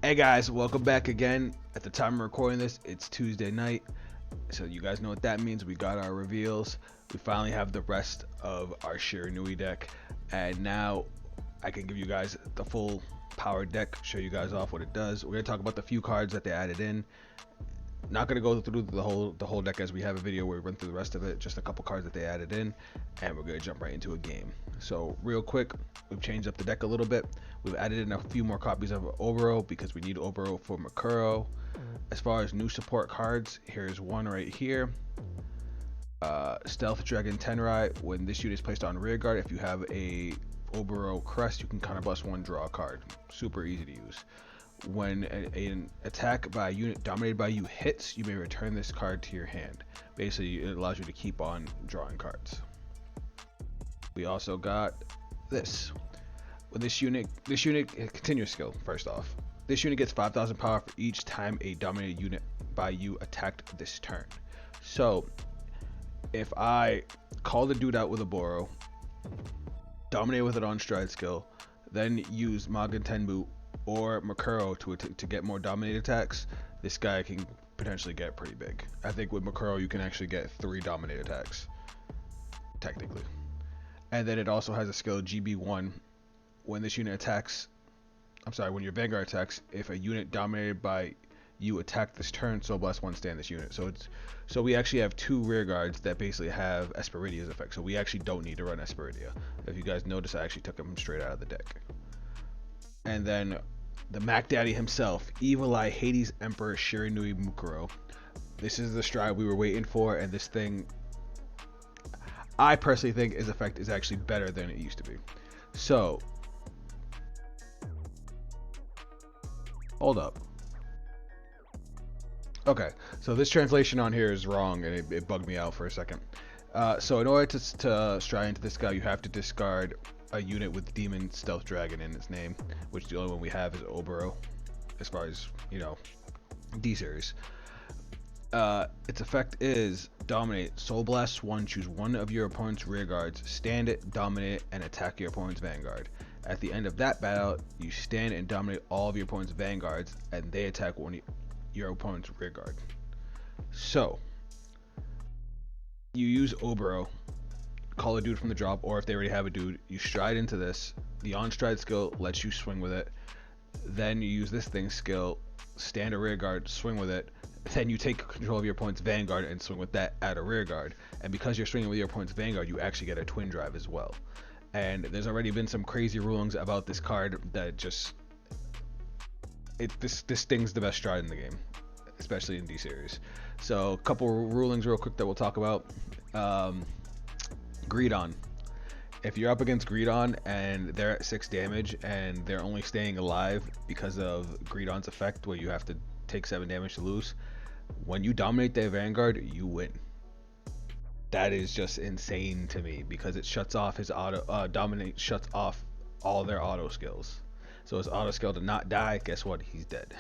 Hey guys, welcome back again. At the time of recording this, it's Tuesday night. So you guys know what that means. We got our reveals. We finally have the rest of our Shiranui deck. And now I can give you guys the full power deck, show you guys off what it does. We're going to talk about the few cards that they added in. Not going to go through the whole deck as we have a video where we run through the rest of it. Just a couple cards that they added in. And we're going to jump right into a game. So real quick, we've changed up the deck a little bit. We've added in a few more copies of Oboro because we need Oboro for Mukuro. As far as new support cards, here's one right here. Stealth Dragon Tenrai. When this unit is placed on rear guard, if you have a Oboro crest, you can counterblast one, draw a card. Super easy to use. When an attack by a unit dominated by you hits, you may return this card to your hand. Basically, it allows you to keep on drawing cards. We also got this. When this unit continuous skill. First off, this unit gets 5,000 power for each time a dominated unit by you attacked this turn. So if I call the dude out with a Boro, dominate with it on stride skill, then use Magen Tenmu or Mukuro to get more dominate attacks, this guy can potentially get pretty big. I think with Mukuro you can actually get 3 dominate attacks technically. And then it also has a skill GB1. When this unit attacks, when your Vanguard attacks, if a unit dominated by you attack this turn, Soul Blast 1 stand this unit. So we actually have 2 rear guards that basically have Esperidia's effect. So we actually don't need to run Esperidia. If you guys notice, I actually took him straight out of the deck. And then the Mac Daddy himself, Evil Eye Hades Emperor Shiranui Mukuro. This is the stride we were waiting for, and this thing, I personally think his effect is actually better than it used to be. So hold up. Okay, so this translation on here is wrong, and it bugged me out for a second. So in order to stride into this guy, you have to discard a unit with Demon Stealth Dragon in its name, which the only one we have is Oboro, as far as, you know, D series. Its effect is dominate, Soul Blast 1, choose one of your opponent's rear guards, stand it, dominate it, and attack your opponent's vanguard. At the end of that battle, you stand and dominate all of your opponent's vanguards, and they attack one of your opponent's rear guard. So you use Oboro, call a dude from the drop, or if they already have a dude, you stride into this. The on stride skill lets you swing with it. Then you use this thing skill, stand a rear guard, swing with it. Then you take control of your opponent's vanguard and swing with that at a rear guard. And because you're swinging with your opponent's vanguard, you actually get a twin drive as well. And there's already been some crazy rulings about this card that just this thing's the best stride in the game, especially in D series. So a couple rulings real quick that we'll talk about. Greedon. If you're up against Greedon and they're at 6 damage and they're only staying alive because of Greedon's effect where you have to take 7 damage to lose, when you dominate their Vanguard, you win. That is just insane to me because it shuts off his auto dominate, shuts off all their auto skills. So his auto skill to not die, guess what? He's dead.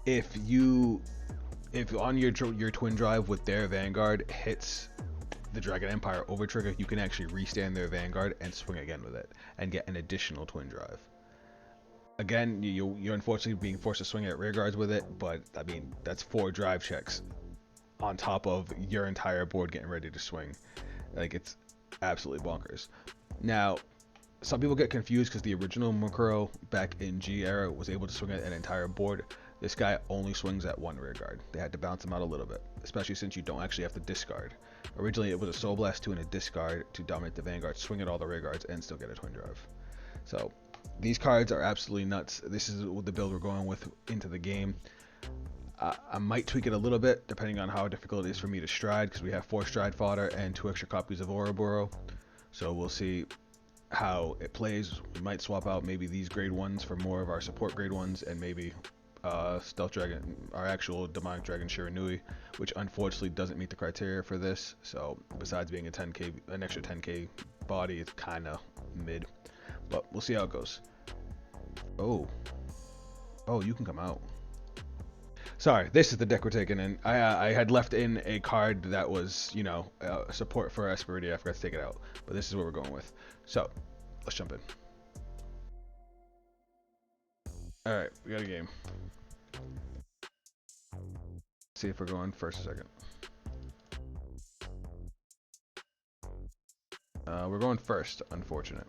If on your twin drive with their Vanguard hits the Dragon Empire over trigger, you can actually restand their Vanguard and swing again with it and get an additional twin drive. Again, you're unfortunately being forced to swing at rear guards with it, but I mean that's 4 drive checks on top of your entire board getting ready to swing. Like, it's absolutely bonkers. Now, some people get confused because the original Mukuro back in G era was able to swing at an entire board. This guy only swings at 1 rear guard. They had to bounce him out a little bit, especially since you don't actually have to discard. Originally, it was a Soul Blast 2 and a discard to dominate the Vanguard, swing at all the rear guards, and still get a twin drive. So these cards are absolutely nuts. This is the build we're going with into the game. I might tweak it a little bit depending on how difficult it is for me to stride, because we have 4 stride fodder and 2 extra copies of Ouroboros. So we'll see how it plays. We might swap out maybe these grade 1s for more of our support grade 1s, and maybe Stealth Dragon, our actual Demonic Dragon Shiranui, which unfortunately doesn't meet the criteria for this. So besides being an extra 10k body, it's kind of mid, but we'll see how it goes. Oh, you can come out. Sorry, this is the deck we're taking in. I had left in a card that was, you know, support for Esperidia. I forgot to take it out. But this is what we're going with. So, let's jump in. Alright, we got a game. See if we're going first or second. We're going first, unfortunate.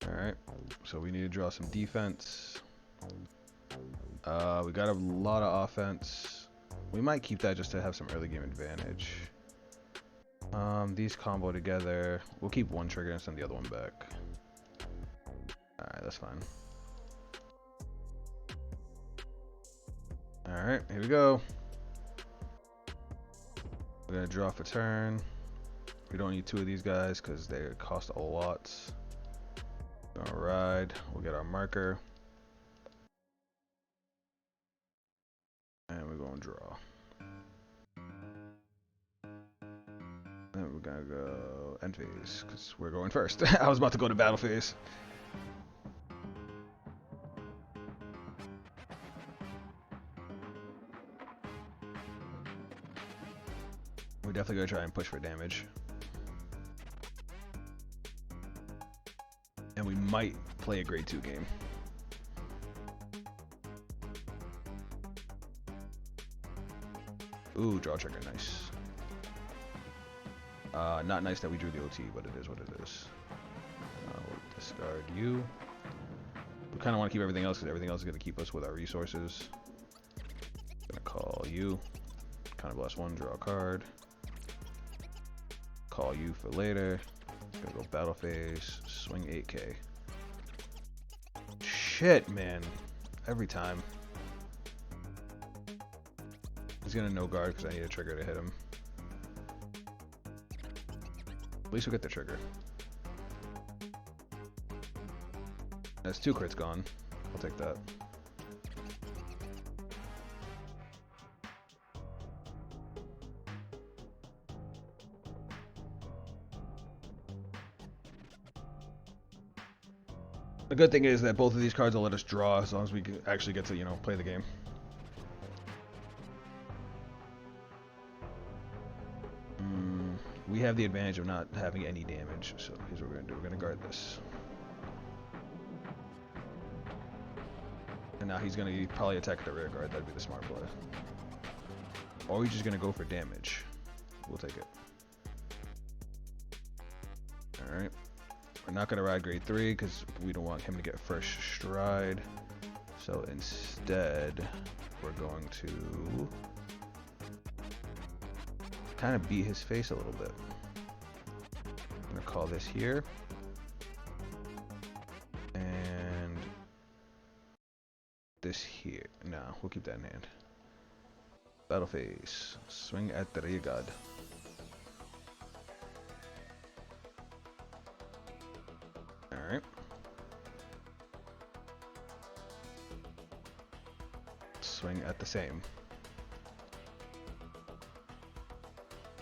Alright, so we need to draw some defense. We got a lot of offense. We might keep that just to have some early game advantage. These combo together. We'll keep one trigger and send the other one back. Alright, that's fine. Alright, here we go. We're gonna draw for turn. We don't need two of these guys because they cost a lot. We're gonna ride. We'll get our marker. And we're gonna draw. And we're gonna go end phase because we're going first. I was about to go to battle phase. We're definitely gonna try and push for damage. And we might play a grade 2 game. Ooh, draw trigger, nice. Not nice that we drew the OT, but it is what it is. We'll discard you. We kind of want to keep everything else because everything else is going to keep us with our resources. Gonna call you. Kind of bless one, draw a card. Call you for later. Gonna go battle phase, swing 8k. Shit, man. Every time. He's gonna no guard because I need a trigger to hit him. At least we'll get the trigger. That's 2 crits gone. I'll take that. The good thing is that both of these cards will let us draw as long as we can actually get to, you know, play the game. We have the advantage of not having any damage, so here's what we're going to do. We're going to guard this. And now he's going to probably attack the rear guard. That'd be the smart play. Or he's just going to go for damage. We'll take it. Alright. We're not going to ride grade 3 because we don't want him to get first stride. So instead, we're going to kind of beat his face a little bit. I'm going to call this here. And this here. No, we'll keep that in hand. Battle phase. Swing at the rear guard. Alright. Swing at the same.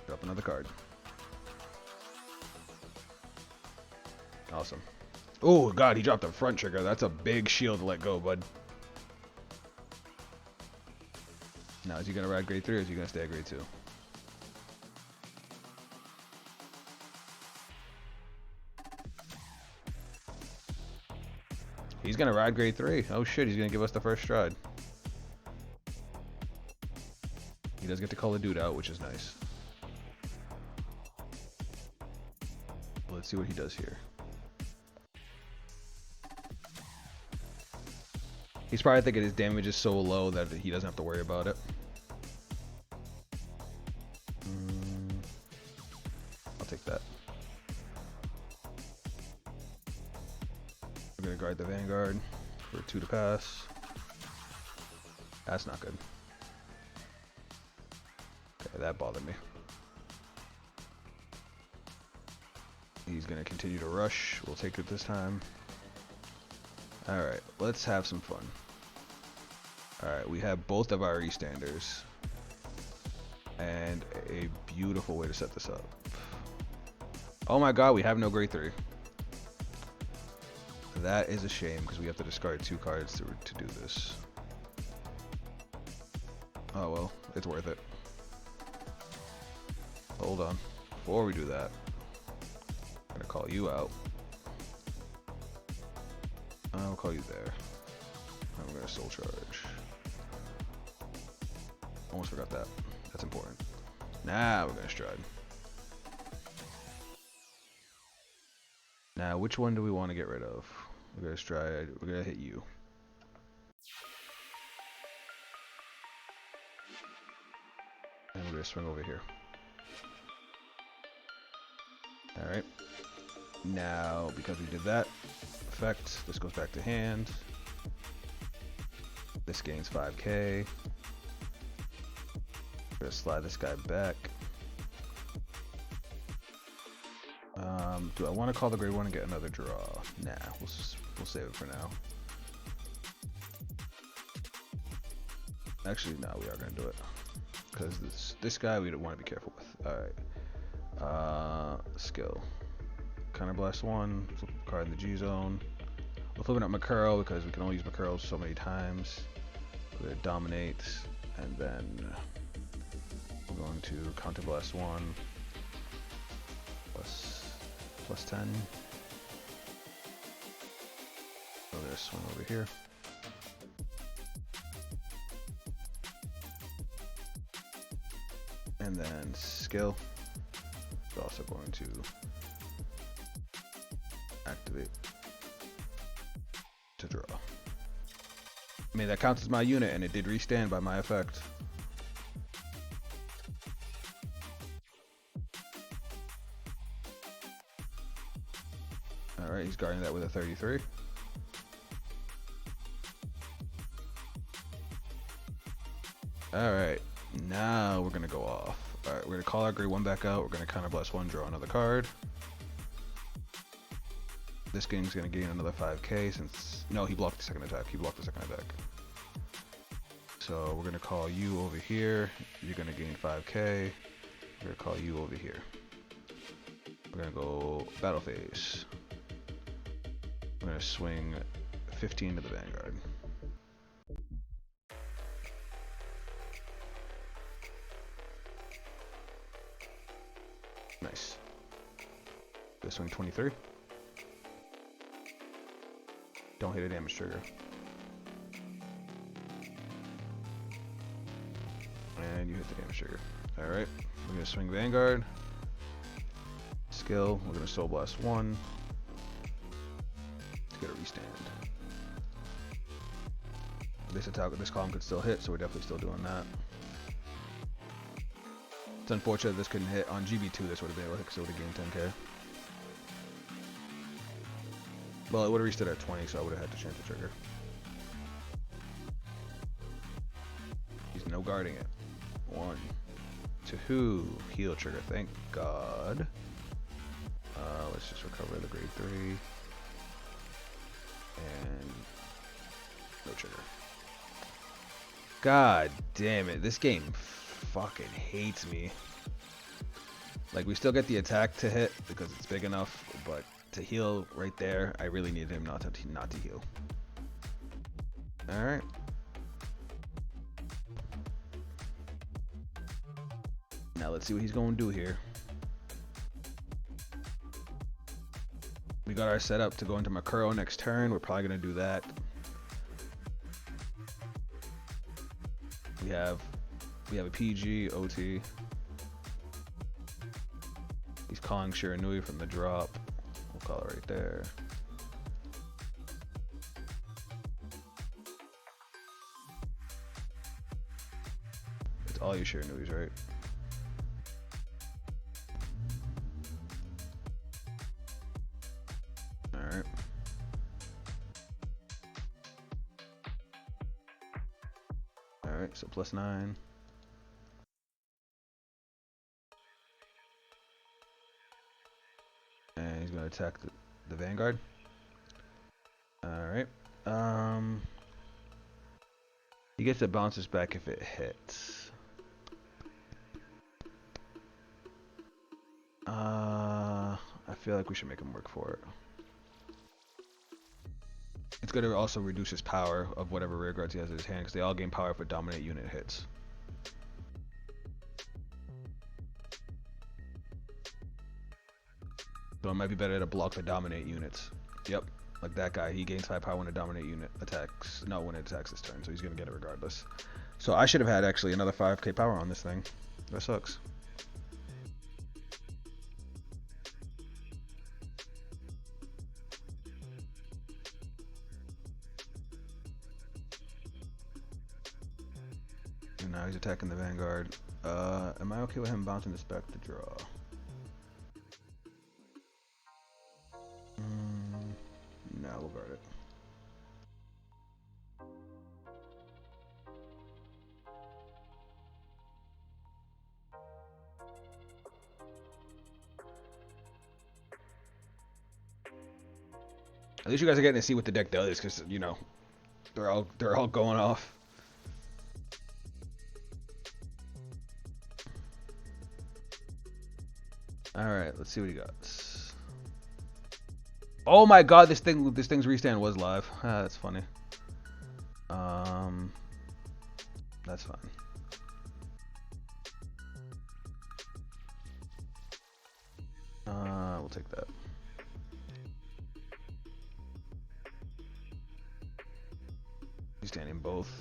Drop another card. Awesome. Oh god, he dropped the front trigger. That's a big shield to let go, bud. Now, is he gonna ride grade 3 or is he gonna stay at grade 2? He's gonna ride grade 3. Oh shit, he's gonna give us the first stride. He does get to call the dude out, which is nice. Let's see what he does here. He's probably thinking his damage is so low that he doesn't have to worry about it. I'll take that. We're gonna guard the Vanguard for 2 to pass. That's not good. Okay, that bothered me. He's gonna continue to rush. We'll take it this time. Alright, let's have some fun. Alright, we have both of our E-standers. And a beautiful way to set this up. Oh my god, we have no grade 3. That is a shame because we have to discard 2 cards to do this. Oh well, it's worth it. Hold on. Before we do that, I'm gonna call you out. I'll call you there. I'm gonna soul charge. Almost forgot that. That's important. Now we're gonna stride. Now, which one do we want to get rid of? We're gonna stride. We're gonna hit you. And we're gonna swing over here. Alright. Now, because we did that effect, this goes back to hand. This gains 5k. We're gonna slide this guy back. Do I want to call the grade 1 and get another draw? Nah, we'll save it for now. Actually, no, we are gonna do it because this guy we don't want to be careful with. All right. Skill. Counterblast 1. Flip a card in the G zone. We're flipping up Mukuro because we can only use Mukuro so many times. We're gonna dominate, and then we're going to counterblast 1. Plus 10. So there's swing over here. And then skill. We're also going to activate to draw. I mean, that counts as my unit, and it did restand by my effect. Alright, he's guarding that with a 33. Alright, now we're going to go off. Alright, we're going to call our grade 1 back out. We're going to counterblast 1, draw another card. This game's going to gain another 5k since... No, he blocked the second attack. He blocked the second attack. So we're going to call you over here. You're going to gain 5k. We're going to call you over here. We're going to go battle phase. I'm going to swing 15 to the Vanguard. Nice. Going to swing 23. Don't hit a damage trigger. And you hit the damage trigger. Alright, we're going to swing Vanguard. Skill, we're going to Soul Blast 1. Get a restand. This attack, this column could still hit, so we're definitely still doing that. It's unfortunate this couldn't hit on GB2. This would have been able to hit because it would have gained 10k. Well, it would have reached it at 20, so I would have had to change the trigger. He's no guarding it. 1, 2, heal trigger. Thank God. Let's just recover the grade 3. And no trigger. God damn it, this game fucking hates me. Like, we still get the attack to hit because it's big enough, but to heal right there, I really needed him not to heal. Alright. Now let's see what he's going to do here. We got our setup to go into Mukuro next turn. We're probably going to do that. We have a PG, OT. He's calling Shiranui from the drop. We'll call it right there. It's all your Shiranuis, right? Alright. Alright, so +9. And he's gonna attack the Vanguard. Alright. He gets to bounce us back if it hits. I feel like we should make him work for it. It's going to also reduce his power of whatever rear guards he has in his hand, because they all gain power if a dominate unit hits. So it might be better to block the dominate units. Yep, like that guy. He gains 5 power when a dominate unit attacks. No, when it attacks this turn, so he's gonna get it regardless. So I should have had actually another 5k power on this thing. That sucks. And now he's attacking the Vanguard. Am I okay with him bouncing this back to draw? No, we'll guard it. At least you guys are getting to see what the deck does, because you know they're all going off. All right, let's see what he got. Oh my God, this thing's restand was live. Ah, that's funny. That's fine. We'll take that. He's standing both.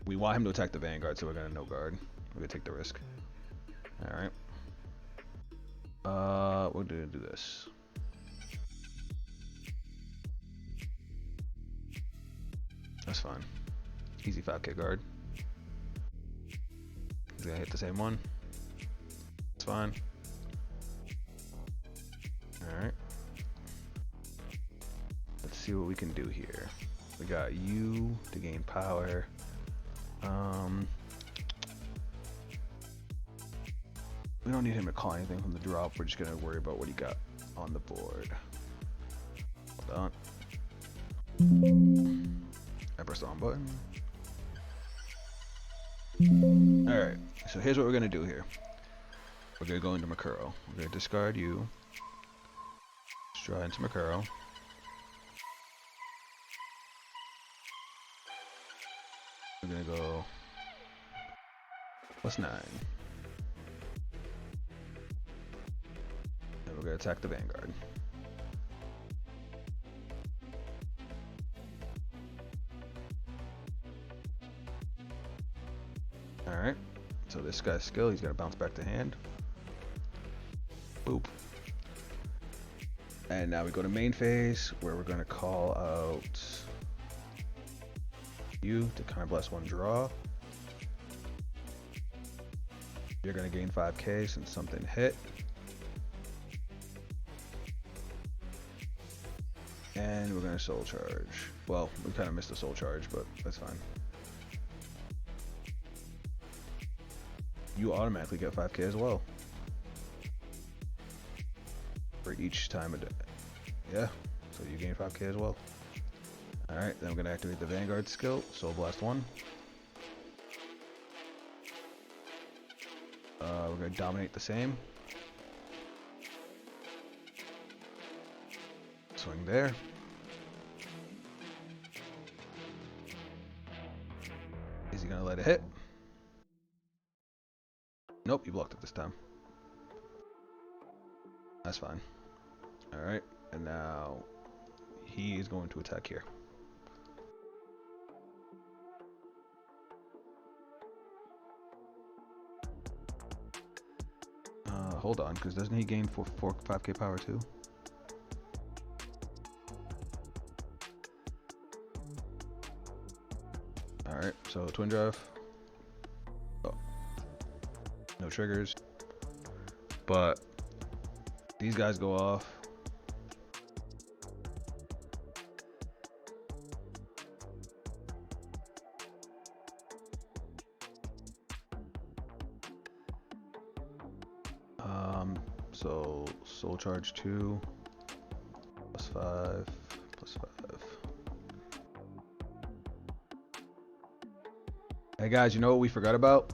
We want him to attack the Vanguard, so we're gonna no guard. We're gonna take the risk. All right. We're gonna do this. That's fine. Easy 5k guard. He's gonna hit the same one. It's fine. Alright. Let's see what we can do here. We got you to gain power. We don't need him to call anything from the drop. We're just gonna worry about what he got on the board. Hold on. I press the on button. Alright, so here's what we're gonna do here. We're gonna go into Mukuro. We're gonna discard you. Draw into Mukuro. We're gonna go +9. And we're gonna attack the Vanguard. Alright, so this guy's skill, he's gonna bounce back to hand. Boop. And now we go to main phase, where we're gonna call out you to kind of bless one draw. You're gonna gain 5k since something hit. And we're gonna soul charge. Well, we kind of missed the soul charge, but that's fine. You automatically get 5k as well. For each time a day. Yeah, so you gain 5k as well. Alright, then I'm gonna activate the Vanguard skill, Soul Blast 1. We're gonna dominate the same. Swing there. Is he gonna let it hit? Nope, you blocked it this time. That's fine. Alright, and now he is going to attack here. Hold on, because doesn't he gain 5k power too? Alright, so twin drive. Oh. No triggers. But these guys go off. So soul charge 2 +5 +5. Hey guys, you know what we forgot about?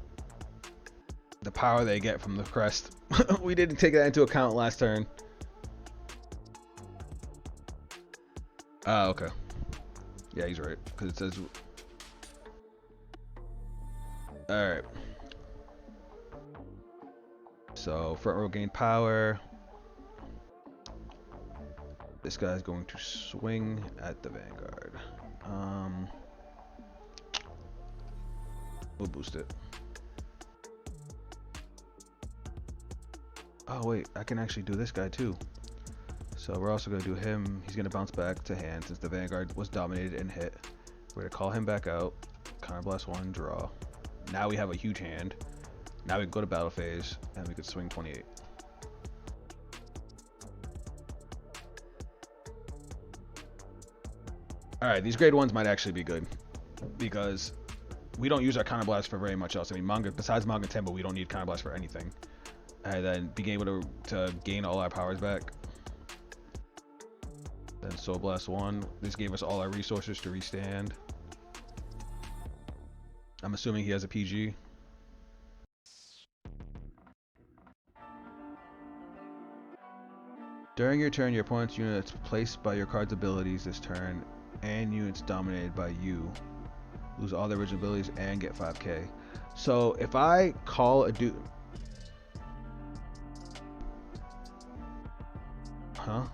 The power they get from the crest. We didn't take that into account last turn. Ah, okay. Yeah, he's right, because it says... Alright. So, front row gain power. This guy's going to swing at the Vanguard. We'll boost it. Oh wait, I can actually do this guy too. So we're also going to do him. He's going to bounce back to hand since the Vanguard was dominated and hit. We're going to call him back out. Counterblast 1, draw. Now we have a huge hand. Now we can go to battle phase and we could swing 28. Alright, these grade 1s might actually be good because we don't use our counterblast for very much else. I mean, manga, besides manga tempo, we don't need counterblast for anything. And then being able to gain all our powers back. Then Soul Blast 1. This gave us all our resources to restand. I'm assuming he has a PG. During your turn, your opponent's units placed by your card's abilities this turn and units dominated by you lose all their original abilities and get 5k. So if I call a dude... Huh?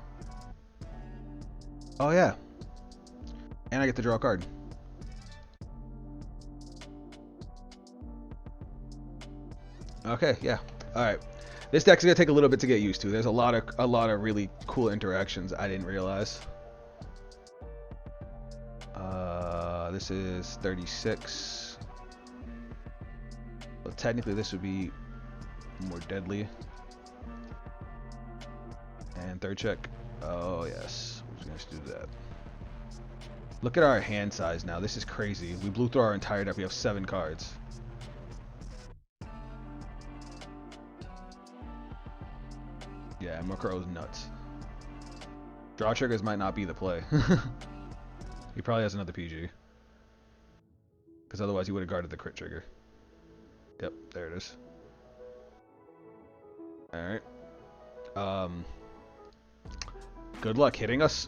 Oh yeah. And I get to draw a card. Okay, yeah. Alright. This deck's gonna take a little bit to get used to. There's a lot of really cool interactions I didn't realize. This is 36. Well, technically this would be more deadly. And third check. Oh yes, we're just gonna do that. Look at our hand size now. This is crazy. We blew through our entire deck. We have 7 cards. Yeah, Mukuro's nuts. Draw triggers might not be the play. He probably has another PG. Because otherwise he would have guarded the crit trigger. Yep, there it is. Alright. Good luck hitting us.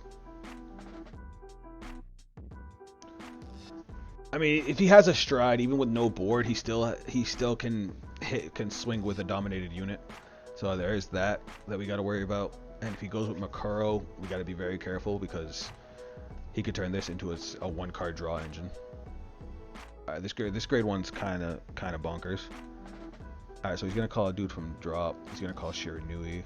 I mean, if he has a stride, even with no board, he still can swing with a dominated unit. So there is that we got to worry about. And if he goes with Mukuro, we got to be very careful because he could turn this into a 1-card draw engine. Alright, this grade 1's kind of bonkers. Alright, so he's gonna call a dude from drop. He's gonna call Shiranui,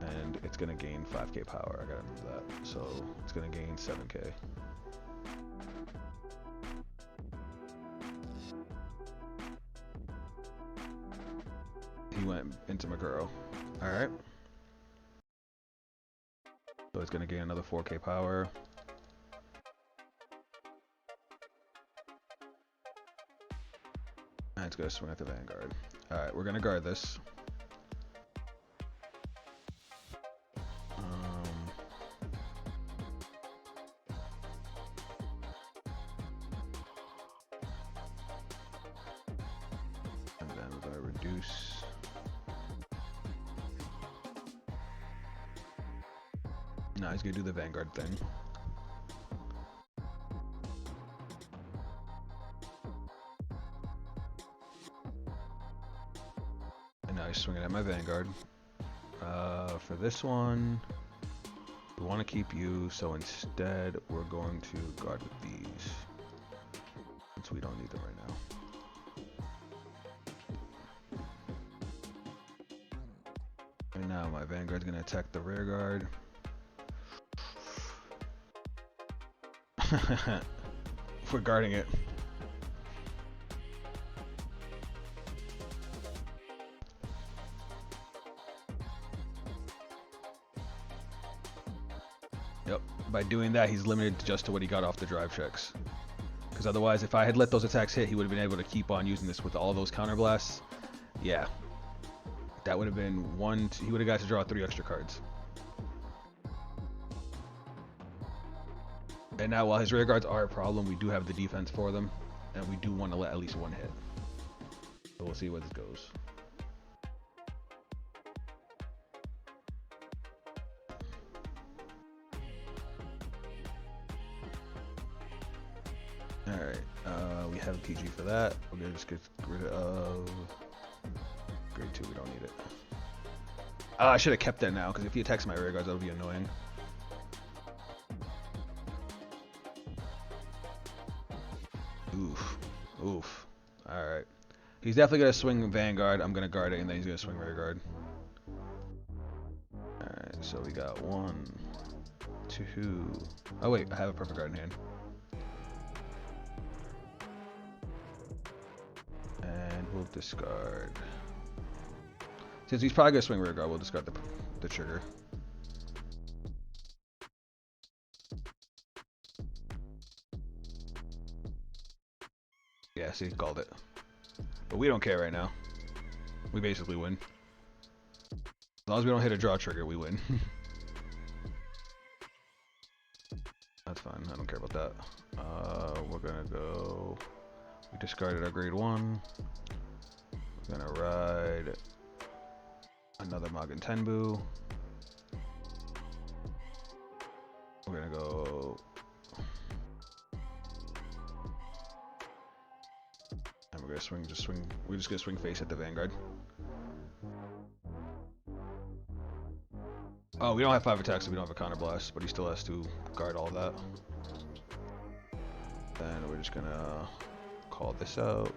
and it's gonna gain 5k power. I gotta move that, so it's gonna gain 7k. He went into Mukuro. Alright. So it's gonna gain another 4k power. And it's gonna swing at the Vanguard. Alright, we're gonna guard this. And then we're gonna reduce. Now he's gonna do the Vanguard thing. And now he's swinging at my Vanguard. For this one, we want to keep you, so instead we're going to guard with these, since we don't need them right now. And now my Vanguard's gonna attack the rear guard. We're guarding it. Yep. By doing that, he's limited just to what he got off the drive checks. Because otherwise, if I had let those attacks hit, he would have been able to keep on using this with all those counterblasts. Yeah. That would have been he would have got to draw 3 extra cards. And now, while his rear guards are a problem, we do have the defense for them, and we do want to let at least 1 hit. So we'll see where this goes. Alright, we have a PG for that. We're going to just get rid of grade 2, we don't need it. I should have kept that now, because if he attacks my rear guards, that'll be annoying. Oof. Oof. Alright. He's definitely going to swing Vanguard. I'm going to guard it, and then he's going to swing rear guard. Alright, so we got 1, 2. Oh, wait. I have a perfect guard in hand. And we'll discard. Since he's probably going to swing rear guard, we'll discard the trigger. Yeah, see, called it. But we don't care right now. We basically win. As long as we don't hit a draw trigger, we win. That's fine. I don't care about that. We're gonna go. We discarded our grade 1. We're gonna ride another Magen Tenbu. We're gonna go. And we're gonna swing. We're just gonna swing face at the Vanguard. Oh, we don't have 5 attacks, so we don't have a counter blast, but he still has to guard all that. Then we're just gonna call this out.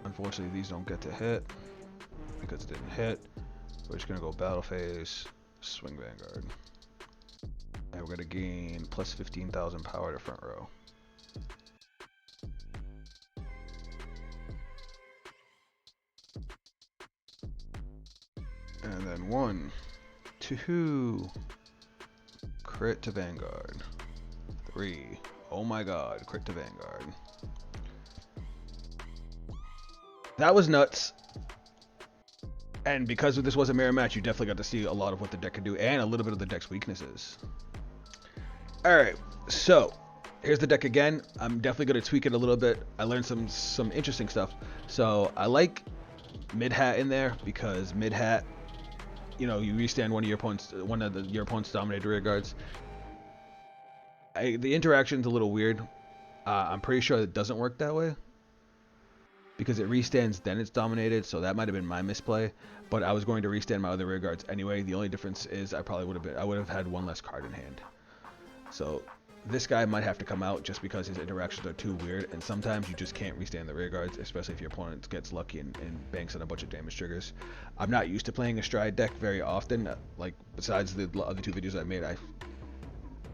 Unfortunately, these don't get to hit because it didn't hit. We're just gonna go battle phase, swing Vanguard, and we're gonna gain plus 15,000 power to front row. And then 1, 2, crit to Vanguard. 3, oh my god, crit to Vanguard. That was nuts. And because this was a mirror match, you definitely got to see a lot of what the deck could do and a little bit of the deck's weaknesses. Alright, so here's the deck again. I'm definitely going to tweak it a little bit. I learned some interesting stuff. So I like mid-hat in there because mid-hat, you know, you restand one of your opponent's dominated rear guards. The interaction's a little weird. I'm pretty sure it doesn't work that way because it restands then it's dominated, so that might have been my misplay. But I was going to restand my other rear guards anyway. The only difference is I would have had 1 less card in hand. So this guy might have to come out just because his interactions are too weird, and sometimes you just can't restand the rear guards, especially if your opponent gets lucky and banks on a bunch of damage triggers. I'm not used to playing a stride deck very often. Like, besides the other 2 videos I made,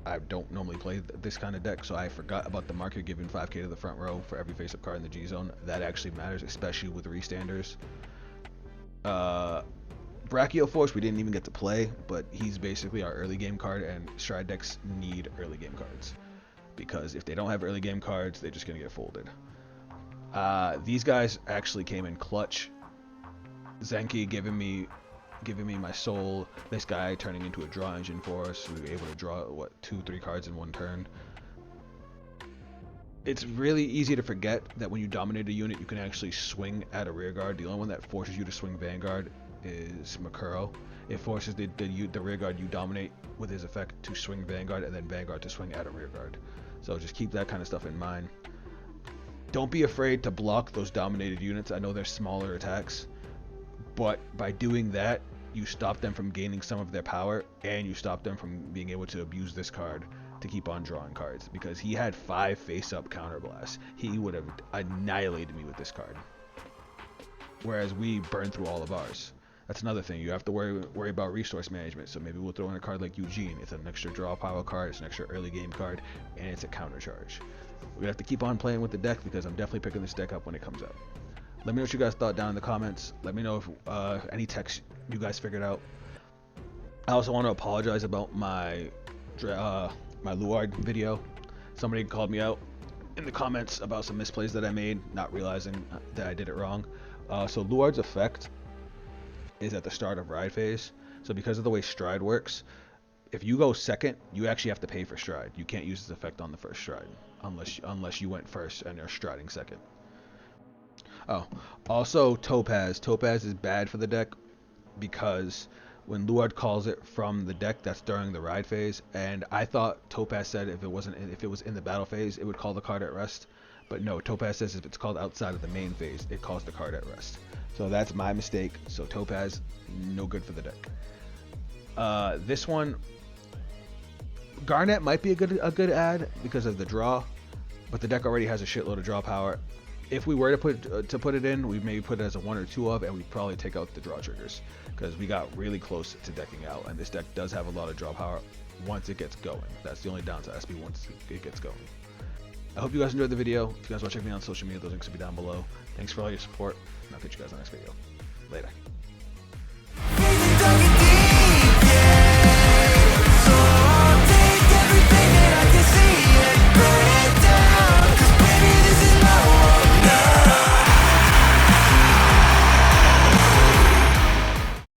I don't normally play this kind of deck, so I forgot about the marker giving 5k to the front row for every face-up card in the G zone. That actually matters, especially with restanders. Brachioforce we didn't even get to play, but he's basically our early game card, and stride decks need early game cards because if they don't have early game cards, they're just gonna get folded. These guys actually came in clutch. Zenki giving me my soul. This guy turning into a draw engine for us. We were able to draw what 2-3 cards in 1 turn. It's really easy to forget that when you dominate a unit, you can actually swing at a rear guard. The only one that forces you to swing Vanguard is Mukuro. It forces the rear guard you dominate with his effect to swing Vanguard, and then Vanguard to swing at a rear guard. So just keep that kind of stuff in mind. Don't be afraid to block those dominated units. I know they're smaller attacks, but by doing that, you stop them from gaining some of their power, and you stop them from being able to abuse this card to keep on drawing cards, because he had 5 face-up counterblasts. He would have annihilated me with this card, whereas we burned through all of ours. That's another thing. You have to worry about resource management. So maybe we'll throw in a card like Eugene. It's an extra draw power card, it's an extra early game card, and it's a counter charge. We have to keep on playing with the deck because I'm definitely picking this deck up when it comes out. Let me know what you guys thought down in the comments. Let me know if any techs you guys figured out. I also want to apologize about my Luard video. Somebody called me out in the comments about some misplays that I made, not realizing that I did it wrong. So Luard's effect is at the start of ride phase. So because of the way stride works, if you go second, you actually have to pay for stride. You can't use this effect on the first stride unless you went first and are striding second. Oh, also Topaz. Topaz is bad for the deck because when Luard calls it from the deck, that's during the ride phase, and I thought Topaz said if it was in the battle phase, it would call the card at rest, But no, Topaz says if it's called outside of the main phase, it calls the card at rest. So that's my mistake. So Topaz, no good for the deck. This one, Garnet might be a good add because of the draw, but the deck already has a shitload of draw power. If we were to put it in, we'd maybe put it as a 1 or 2 of, and we'd probably take out the draw triggers because we got really close to decking out, and this deck does have a lot of draw power once it gets going. That's the only downside, SP once it gets going. I hope you guys enjoyed the video. If you guys want to check me out on social media, those links will be down below. Thanks for all your support, and I'll catch you guys in the next video. Later.